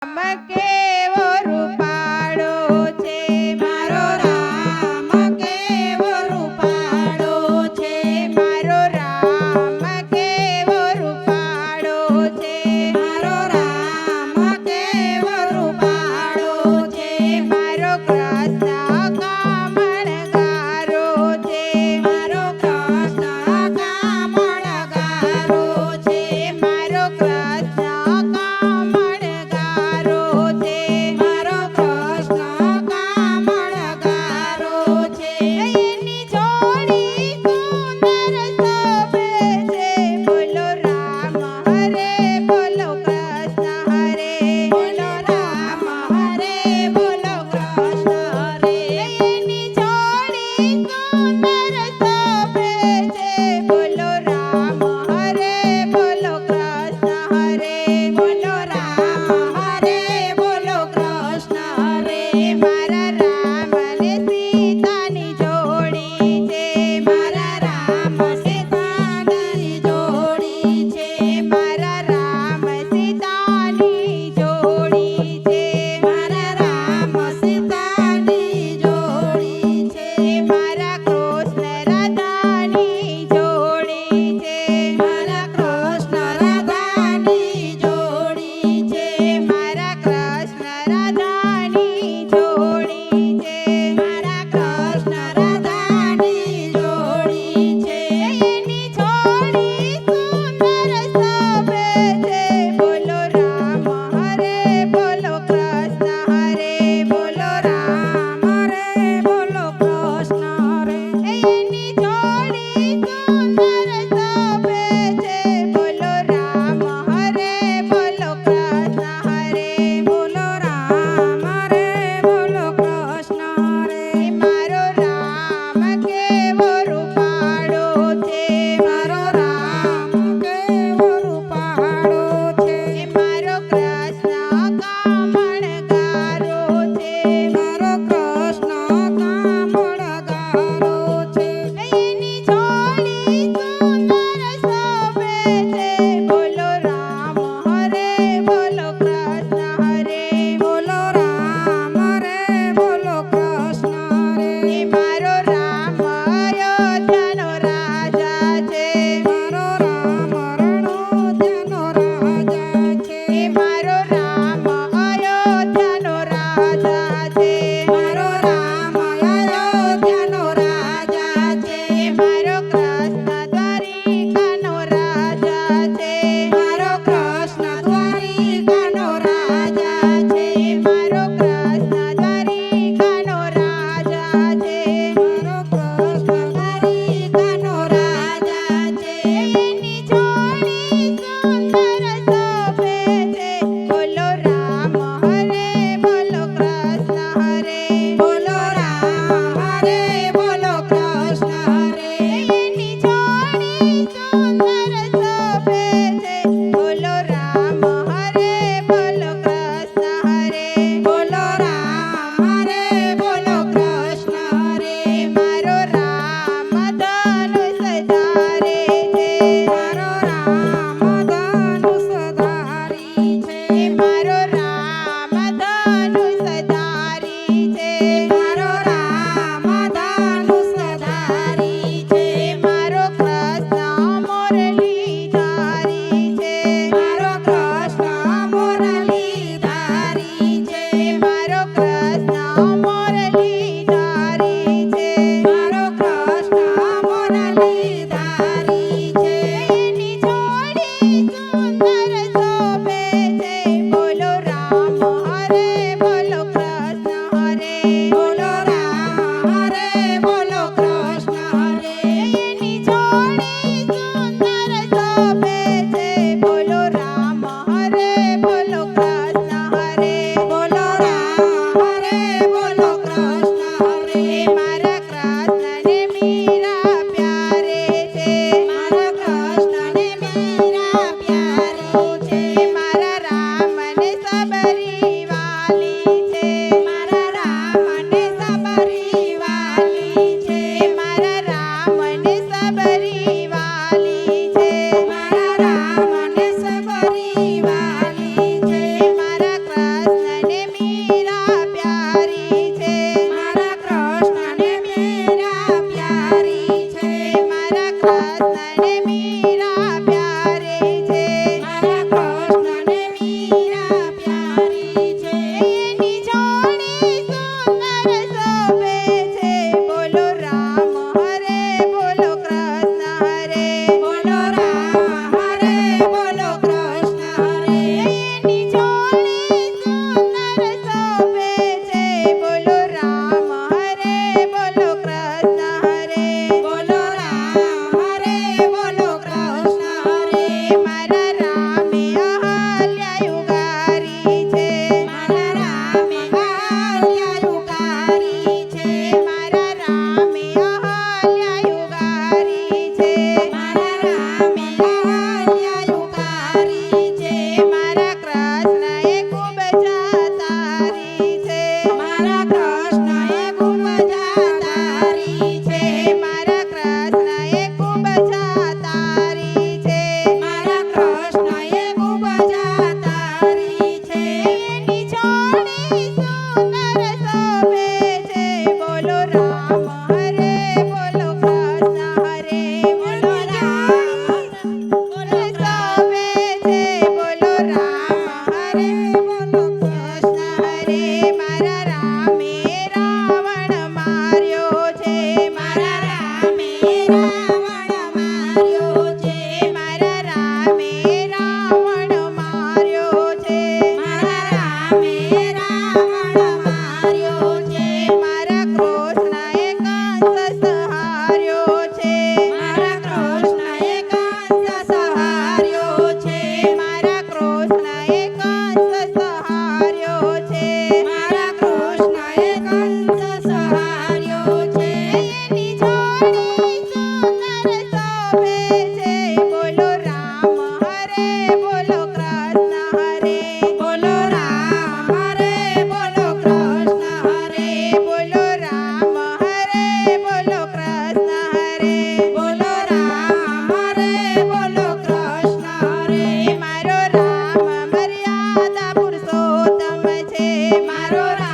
કેવો રૂપાળો છે મારો રામ, કેવો રૂપાળો છે મારો રામ, કેવો રૂપાળો છે મારો રામ, કેવો રૂપાળો છે મારો કૃષ્ણ કામણગારો છે મારો કૃષ્ણ કામણગારો છે મારો કૃષ્ણ કામણગારો છે મારો કૃષ્ણ કામણગારો છે એની જોડી સુંદર શોભે છે બોલો રામ હરે બોલો કૃષ્ણ હરે બોલો રામ હરે બોલો કૃષ્ણ હરે એની જોડી સુંદર શોભે છે બોલો રામ હરે બોલો કૃષ્ણ હરે બોલો રામ હરે બોલો કૃષ્ણ હરે મારા રામ ને સીતાની જોડી છે મારા રામ સીતાની જોડી છે મારા રામ સીતાની જોડી છે મારા રામ સીતાની જોડી છે મારા કૃષ્ણ રાધાની જોડી છે મારા કૃષ્ણ રાધાની જોડી છે મારા કૃષ્ણ રાધાની જોડી છે મારા કૃષ્ણ રાધાની જોડી છે એની જોડી સુંદર શોભે છે બોલો રામ હરે બોલો કૃષ્ણ હરે બોલો રામ હરે બોલો કૃષ્ણ હરે એની જોડી સુંદર શોભે છે બોલો રામ હરે બોલો કૃષ્ણ હરે બોલો રામ હરે બોલો કૃષ્ણ હરે મારો રામ કેવો રૂપાળો છે મારો રામ કેવો રૂપાળો છે મારો કૃષ્ણ કામણગારો છે મારો કૃષ્ણ કામણગારો છે એની જોડી સુંદર શોભે છે બોલો રામ હરે બોલો કૃષ્ણ હરે બોલો રામ હરે બોલો કૃષ્ણ હરે મારો રામ અયોધ્યાનો રાજા છે મારો રામ રણોત્યાનો રાજા છે મારો રામ અયોધ્યાનો રાજા છે મારો રામ અયોધ્યાનો રાજા છે મારો કૃષ્ણ દ્વારિકાનો રાજા છે મારો કૃષ્ણ દ્વારિકાનો રાજા છે મારો કૃષ્ણ દ્વારિકાનો રાજા છે મારો કૃષ્ણ દ્વારિકાનો રાજા છે એની જોડી સુંદર શોભે છે બોલો રામ હરે બોલો કૃષ્ણ હરે બોલો રામ હરે બોલો કૃષ્ણ હરે એની જોડી સુંદર શોભે છે બોલો રામ હરે બોલો કૃષ્ણ હરે બોલો રામ હરે બોલો કૃષ્ણ હરે મારો રામ ધનુષ ધારે છે મારો રામ ધનુષ ધારી છે મારો રામ ધનુષ ધારી છે મારો રામ ધનુષ ધારી છે મારો કૃષ્ણ મુરલી ધારી છે મારો કૃષ્ણ મુરલી ધારી છે મારો કૃષ્ણ મુરલી ધારી છે મારો કૃષ્ણ મુરલી ધારી છે એની જોડી સુંદર શોભે છે બોલો રામ હરે બોલો કૃષ્ણ હરે બોલો રામ હરે બોલો કૃષ્ણ હરે એની જોડી સુંદર શોભે છે બોલો રામ હરે બોલો કૃષ્ણ હરે બોલો રામ હરે બોલો કૃષ્ણ હરે મારા કૃષ્ણ ને મીરા પ્યારે છે મારા કૃષ્ણ ને મીરા પ્યારી છે મારા રામ ને સબરી વાલી છે મારા રામ ને સબરી વાલી છે મારા રામ ને સબરી વાલી છે મારા રામ ને સબરી વાલી છે મારા કૃષ્ણ કૃષ્ણ હરે મારા રામે રાવણ માર્યો છે મારા રામે રાવણ માર્યો છે મારા રામે રાવણ માર્યો છે મારા રામે રાવણ માર્યો છે મારા કૃષ્ણએ કંસ સંહાર્યો છે મારા કૃષ્ણએ કંસ સંહાર્યો છે મારા કૃષ્ણએ કંસ સંહાર્યો છે મારા કૃષ્ણએ કંસ સંહાર્યો છે એની જોડી સુંદર શોભે છે બોલો રામ હરે બોલો કૃષ્ણ હરે બોલો રામ હરે બોલો કૃષ્ણ હરે બોલો રામ હરે બોલો કૃષ્ણ હરે બોલો રામ હરે બોલો કૃષ્ણ હરે મારો રામ મર્યાદા પુરુષોત્તમ છે મારો રામ